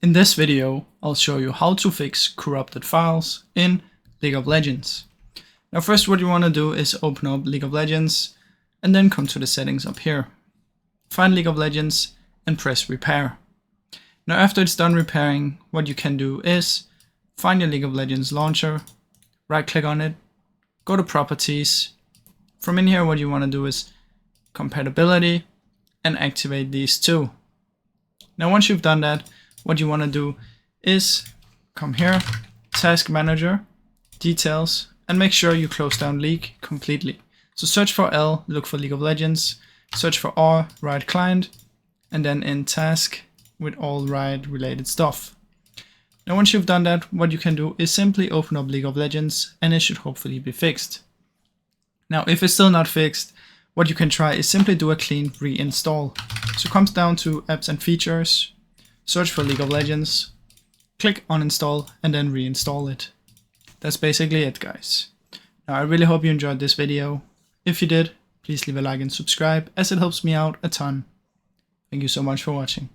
In this video, I'll show you how to fix corrupted files in League of Legends. Now first, what you want to do is open up League of Legends and then come to the settings up here. Find League of Legends and press repair. Now after it's done repairing, what you can do is find your League of Legends launcher, right click on it, go to properties. From in here, what you want to do is compatibility and activate these two. Now once you've done that, what you want to do is come here, task manager, details, and make sure you close down League completely. So search for L, look for League of Legends, search for R, write client, and then in task with all write related stuff. Now once you've done that, what you can do is simply open up League of Legends and it should hopefully be fixed. Now if it's still not fixed, what you can try is simply do a clean reinstall. So it comes down to apps and features, search for League of Legends, click on install and then reinstall it. That's basically it, guys. Now I really hope you enjoyed this video. If you did, please leave a like and subscribe as it helps me out a ton. Thank you so much for watching.